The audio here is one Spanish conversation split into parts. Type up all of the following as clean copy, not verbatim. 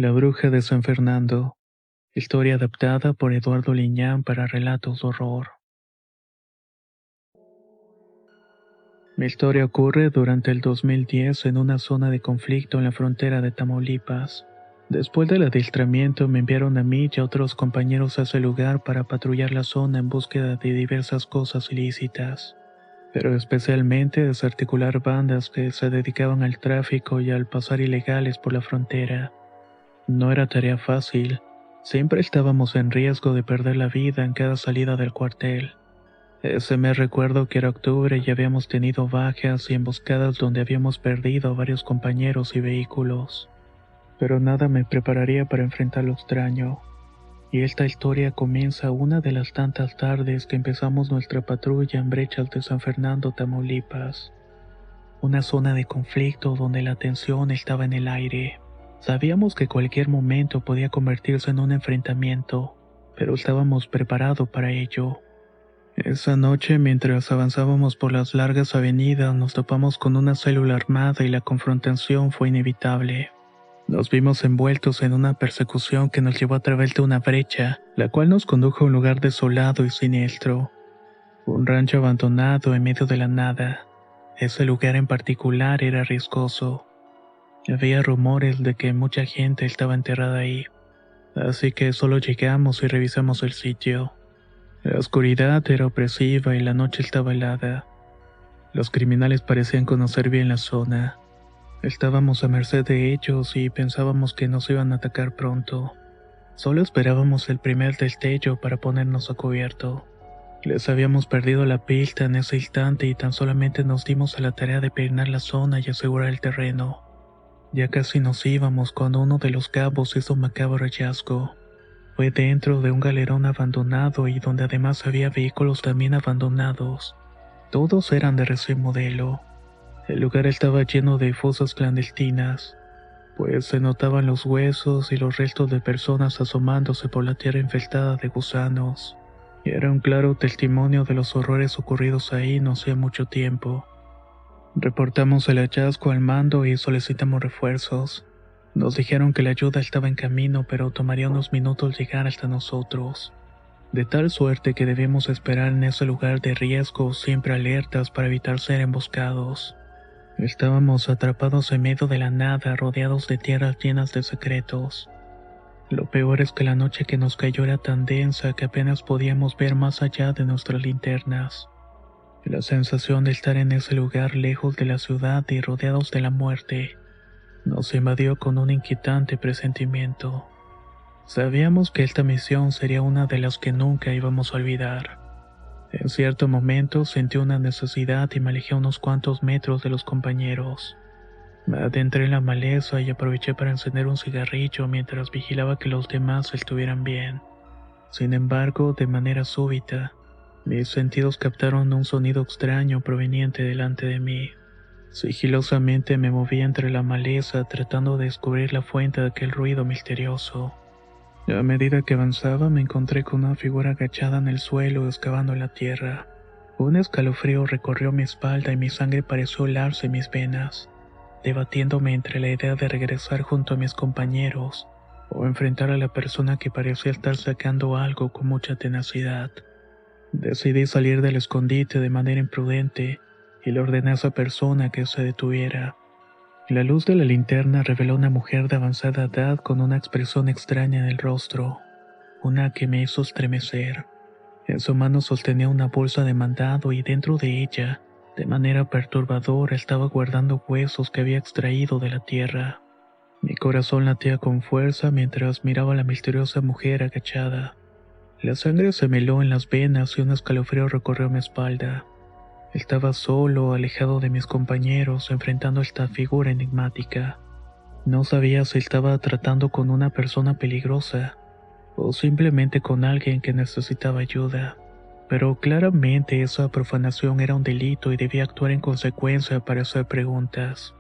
La bruja de San Fernando. Historia adaptada por Eduardo Liñán para relatos de horror. Mi historia ocurre durante el 2010 en una zona de conflicto en la frontera de Tamaulipas. Después del adiestramiento me enviaron a mí y a otros compañeros a ese lugar para patrullar la zona en búsqueda de diversas cosas ilícitas, pero especialmente desarticular bandas que se dedicaban al tráfico y al pasar ilegales por la frontera. No era tarea fácil. Siempre estábamos en riesgo de perder la vida en cada salida del cuartel. Ese mes recuerdo que era octubre y habíamos tenido bajas y emboscadas donde habíamos perdido a varios compañeros y vehículos. Pero nada me prepararía para enfrentar lo extraño. Y esta historia comienza una de las tantas tardes que empezamos nuestra patrulla en brechas de San Fernando, Tamaulipas. Una zona de conflicto donde la tensión estaba en el aire. Sabíamos que cualquier momento podía convertirse en un enfrentamiento, pero estábamos preparados para ello. Esa noche, mientras avanzábamos por las largas avenidas, nos topamos con una célula armada y la confrontación fue inevitable. Nos vimos envueltos en una persecución que nos llevó a través de una brecha, la cual nos condujo a un lugar desolado y siniestro. Un rancho abandonado en medio de la nada. Ese lugar en particular era riesgoso. Había rumores de que mucha gente estaba enterrada ahí, así que solo llegamos y revisamos el sitio. La oscuridad era opresiva y la noche estaba helada. Los criminales parecían conocer bien la zona. Estábamos a merced de ellos y pensábamos que nos iban a atacar pronto. Solo esperábamos el primer destello para ponernos a cubierto. Les habíamos perdido la pista en ese instante y tan solamente nos dimos a la tarea de peinar la zona y asegurar el terreno. Ya casi nos íbamos cuando uno de los cabos hizo un macabro hallazgo. Fue dentro de un galerón abandonado y donde además había vehículos también abandonados. Todos eran de recién modelo. El lugar estaba lleno de fosas clandestinas, pues se notaban los huesos y los restos de personas asomándose por la tierra infestada de gusanos. Era un claro testimonio de los horrores ocurridos ahí no hacía mucho tiempo. Reportamos el hallazgo al mando y solicitamos refuerzos. Nos dijeron que la ayuda estaba en camino, pero tomaría unos minutos llegar hasta nosotros. De tal suerte que debemos esperar en ese lugar de riesgo, siempre alertas para evitar ser emboscados. Estábamos atrapados en medio de la nada, rodeados de tierras llenas de secretos. Lo peor es que la noche que nos cayó era tan densa que apenas podíamos ver más allá de nuestras linternas. La sensación de estar en ese lugar lejos de la ciudad y rodeados de la muerte nos invadió con un inquietante presentimiento. Sabíamos que esta misión sería una de las que nunca íbamos a olvidar. En cierto momento sentí una necesidad y me alejé unos cuantos metros de los compañeros. Me adentré en la maleza y aproveché para encender un cigarrillo mientras vigilaba que los demás estuvieran bien. Sin embargo, de manera súbita, mis sentidos captaron un sonido extraño proveniente delante de mí. Sigilosamente me moví entre la maleza tratando de descubrir la fuente de aquel ruido misterioso. A medida que avanzaba me encontré con una figura agachada en el suelo excavando la tierra. Un escalofrío recorrió mi espalda y mi sangre pareció helarse en mis venas, debatiéndome entre la idea de regresar junto a mis compañeros o enfrentar a la persona que parecía estar sacando algo con mucha tenacidad. Decidí salir del escondite de manera imprudente y le ordené a esa persona que se detuviera. La luz de la linterna reveló una mujer de avanzada edad con una expresión extraña en el rostro, una que me hizo estremecer. En su mano sostenía una bolsa de mandado y dentro de ella, de manera perturbadora, estaba guardando huesos que había extraído de la tierra. Mi corazón latía con fuerza mientras miraba a la misteriosa mujer agachada. La sangre se me heló en las venas y un escalofrío recorrió mi espalda. Estaba solo, alejado de mis compañeros, enfrentando a esta figura enigmática. No sabía si estaba tratando con una persona peligrosa o simplemente con alguien que necesitaba ayuda. Pero claramente esa profanación era un delito y debía actuar en consecuencia para hacer preguntas.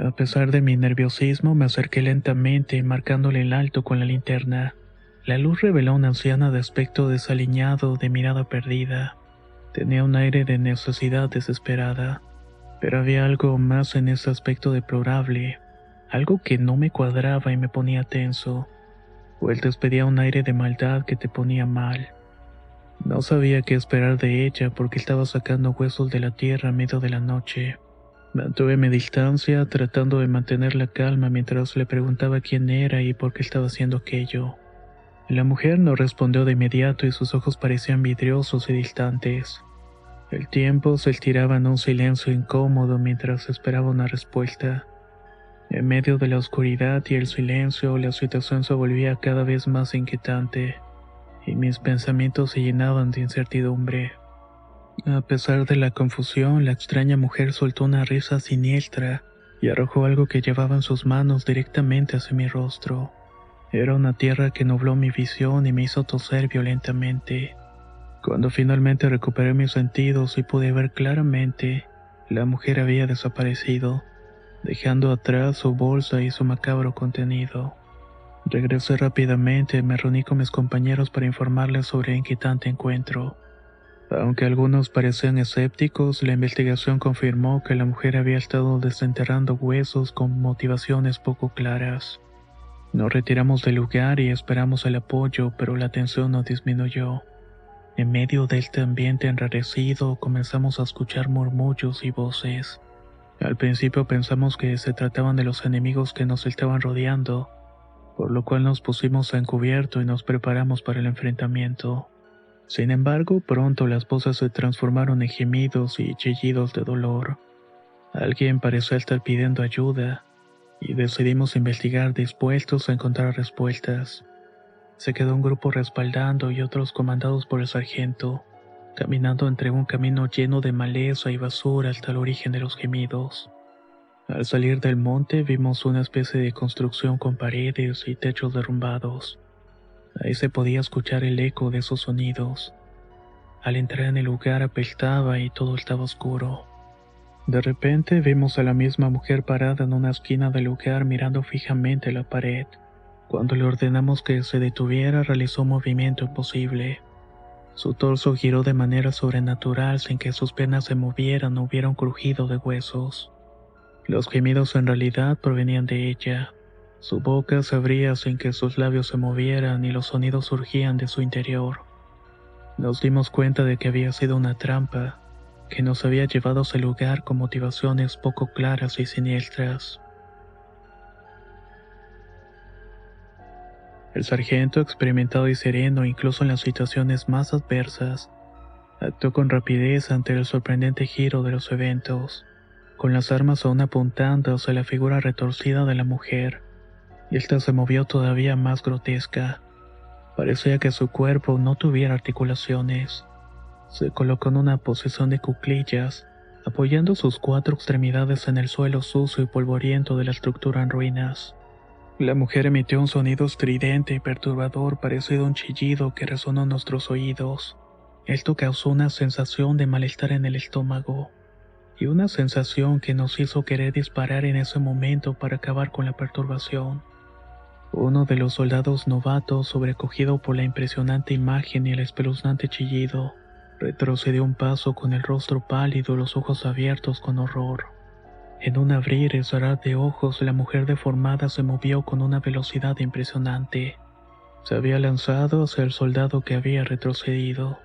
A pesar de mi nerviosismo, me acerqué lentamente, marcándole el alto con la linterna. La luz reveló a una anciana de aspecto desaliñado, de mirada perdida. Tenía un aire de necesidad desesperada, pero había algo más en ese aspecto deplorable. algo que no me cuadraba y me ponía tenso, pues despedía un aire de maldad que te ponía mal. No sabía qué esperar de ella porque estaba sacando huesos de la tierra a medio de la noche. Mantuve mi distancia, tratando de mantener la calma mientras le preguntaba quién era y por qué estaba haciendo aquello. La mujer no respondió de inmediato y sus ojos parecían vidriosos y distantes. El tiempo se estiraba en un silencio incómodo mientras esperaba una respuesta. En medio de la oscuridad y el silencio, la situación se volvía cada vez más inquietante, y mis pensamientos se llenaban de incertidumbre. A pesar de la confusión, la extraña mujer soltó una risa siniestra y arrojó algo que llevaba en sus manos directamente hacia mi rostro. Era una tierra que nubló mi visión y me hizo toser violentamente. Cuando finalmente recuperé mis sentidos y pude ver claramente, la mujer había desaparecido, dejando atrás su bolsa y su macabro contenido. Regresé rápidamente y me reuní con mis compañeros para informarles sobre el inquietante encuentro. Aunque algunos parecían escépticos, la investigación confirmó que la mujer había estado desenterrando huesos con motivaciones poco claras. Nos retiramos del lugar y esperamos el apoyo, pero la tensión no disminuyó. En medio de este ambiente enrarecido, comenzamos a escuchar murmullos y voces. Al principio pensamos que se trataban de los enemigos que nos estaban rodeando, por lo cual nos pusimos a encubierto y nos preparamos para el enfrentamiento. Sin embargo, pronto las voces se transformaron en gemidos y chillidos de dolor. Alguien parecía estar pidiendo ayuda, y decidimos investigar dispuestos a encontrar respuestas. Se quedó un grupo respaldando y otros comandados por el sargento, caminando entre un camino lleno de maleza y basura hasta el origen de los gemidos. Al salir del monte vimos una especie de construcción con paredes y techos derrumbados. Ahí se podía escuchar el eco de esos sonidos. Al entrar en el lugar apestaba y todo estaba oscuro. De repente vimos a la misma mujer parada en una esquina del lugar mirando fijamente la pared. Cuando le ordenamos que se detuviera, realizó un movimiento imposible. Su torso giró de manera sobrenatural sin que sus piernas se movieran o hubiera un crujido de huesos. Los gemidos en realidad provenían de ella. Su boca se abría sin que sus labios se movieran y los sonidos surgían de su interior. Nos dimos cuenta de que había sido una trampa, que nos había llevado a ese lugar con motivaciones poco claras y siniestras. El sargento, experimentado y sereno incluso en las situaciones más adversas, actuó con rapidez ante el sorprendente giro de los eventos, con las armas aún apuntando hacia la figura retorcida de la mujer, y esta se movió todavía más grotesca. Parecía que su cuerpo no tuviera articulaciones. Se colocó en una posición de cuclillas, apoyando sus cuatro extremidades en el suelo sucio y polvoriento de la estructura en ruinas. La mujer emitió un sonido estridente y perturbador parecido a un chillido que resonó en nuestros oídos. Esto causó una sensación de malestar en el estómago, y una sensación que nos hizo querer disparar en ese momento para acabar con la perturbación. Uno de los soldados novatos, sobrecogido por la impresionante imagen y el espeluznante chillido, retrocedió un paso con el rostro pálido y los ojos abiertos con horror. En un abrir y cerrar de ojos, la mujer deformada se movió con una velocidad impresionante. Se había lanzado hacia el soldado que había retrocedido.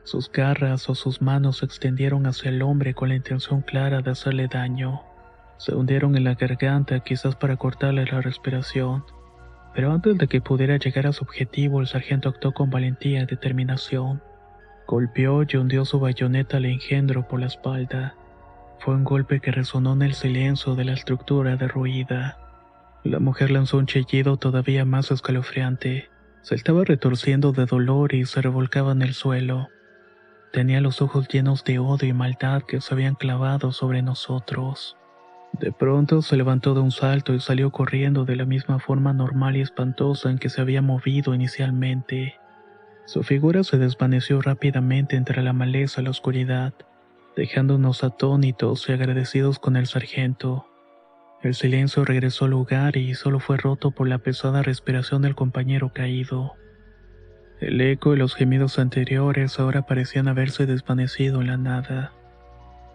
Sus garras o sus manos se extendieron hacia el hombre con la intención clara de hacerle daño. Se hundieron en la garganta, quizás para cortarle la respiración. Pero antes de que pudiera llegar a su objetivo, el sargento actuó con valentía y determinación. Golpeó y hundió su bayoneta al engendro por la espalda. Fue un golpe que resonó en el silencio de la estructura derruida. La mujer lanzó un chillido todavía más escalofriante. Se estaba retorciendo de dolor y se revolcaba en el suelo. Tenía los ojos llenos de odio y maldad que se habían clavado sobre nosotros. De pronto se levantó de un salto y salió corriendo de la misma forma normal y espantosa en que se había movido inicialmente. Su figura se desvaneció rápidamente entre la maleza y la oscuridad, dejándonos atónitos y agradecidos con el sargento. El silencio regresó al lugar y solo fue roto por la pesada respiración del compañero caído. El eco y los gemidos anteriores ahora parecían haberse desvanecido en la nada.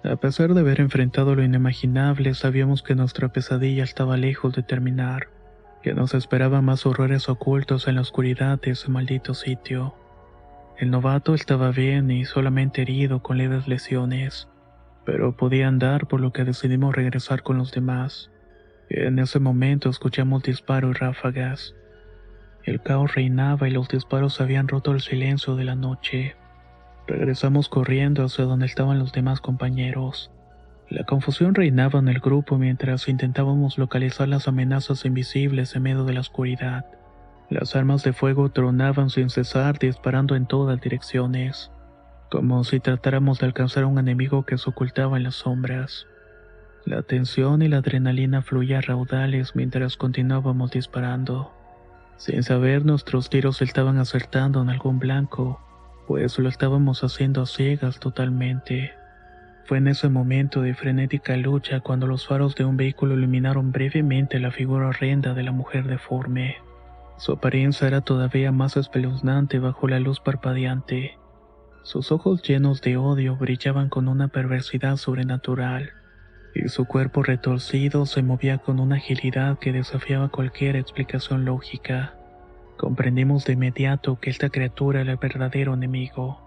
A pesar de haber enfrentado lo inimaginable, sabíamos que nuestra pesadilla estaba lejos de terminar, que nos esperaban más horrores ocultos en la oscuridad de ese maldito sitio. El novato estaba bien y solamente herido con leves lesiones, pero podía andar, por lo que decidimos regresar con los demás. En ese momento escuchamos disparos y ráfagas. El caos reinaba y los disparos habían roto el silencio de la noche. Regresamos corriendo hacia donde estaban los demás compañeros. La confusión reinaba en el grupo mientras intentábamos localizar las amenazas invisibles en medio de la oscuridad. Las armas de fuego tronaban sin cesar, disparando en todas direcciones, como si tratáramos de alcanzar a un enemigo que se ocultaba en las sombras. La tensión y la adrenalina fluían a raudales mientras continuábamos disparando. Sin saber, nuestros tiros estaban acertando en algún blanco, pues lo estábamos haciendo a ciegas totalmente. Fue en ese momento de frenética lucha cuando los faros de un vehículo iluminaron brevemente la figura horrenda de la mujer deforme. Su apariencia era todavía más espeluznante bajo la luz parpadeante. Sus ojos llenos de odio brillaban con una perversidad sobrenatural, y su cuerpo retorcido se movía con una agilidad que desafiaba cualquier explicación lógica. Comprendimos de inmediato que esta criatura era el verdadero enemigo,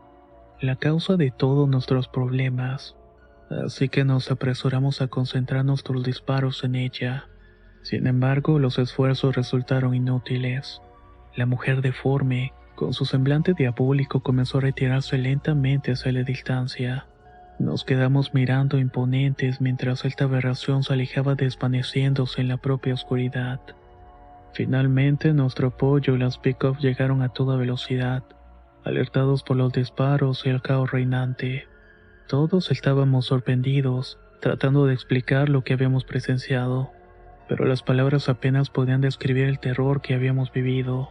la causa de todos nuestros problemas, así que nos apresuramos a concentrar nuestros disparos en ella. Sin embargo, los esfuerzos resultaron inútiles. La mujer deforme, con su semblante diabólico, comenzó a retirarse lentamente hacia la distancia. Nos quedamos mirando imponentes mientras esta aberración se alejaba desvaneciéndose en la propia oscuridad. Finalmente, nuestro apoyo y las pick-up llegaron a toda velocidad, alertados por los disparos y el caos reinante. Todos estábamos sorprendidos, tratando de explicar lo que habíamos presenciado, pero las palabras apenas podían describir el terror que habíamos vivido.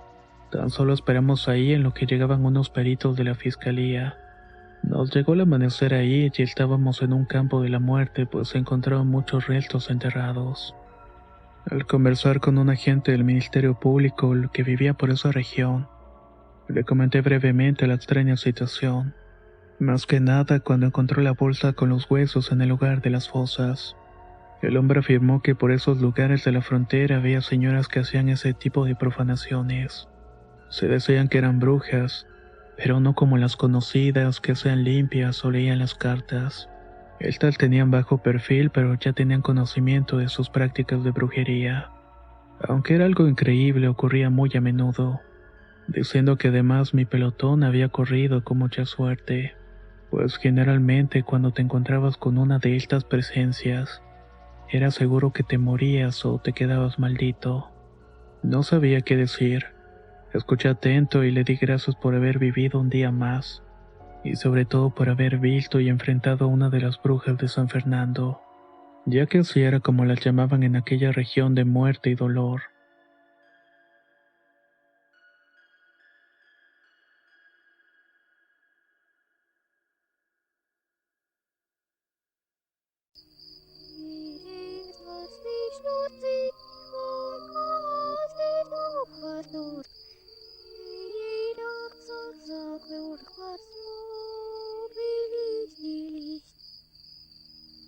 Tan solo esperamos ahí en lo que llegaban unos peritos de la fiscalía. Nos llegó el amanecer ahí y estábamos en un campo de la muerte, pues se encontraban muchos restos enterrados. Al conversar con un agente del Ministerio Público que vivía por esa región, le comenté brevemente la extraña situación, más que nada cuando encontró la bolsa con los huesos en el lugar de las fosas. El hombre afirmó que por esos lugares de la frontera había señoras que hacían ese tipo de profanaciones. Se decían que eran brujas, pero no como las conocidas, que sean limpias o leían las cartas. Estas tenían bajo perfil, pero ya tenían conocimiento de sus prácticas de brujería. Aunque era algo increíble, ocurría muy a menudo, diciendo que además mi pelotón había corrido con mucha suerte, pues generalmente cuando te encontrabas con una de estas presencias, era seguro que te morías o te quedabas maldito. No sabía qué decir. Escuché atento y le di gracias por haber vivido un día más, y sobre todo por haber visto y enfrentado a una de las brujas de San Fernando, ya que así era como las llamaban en aquella región de muerte y dolor.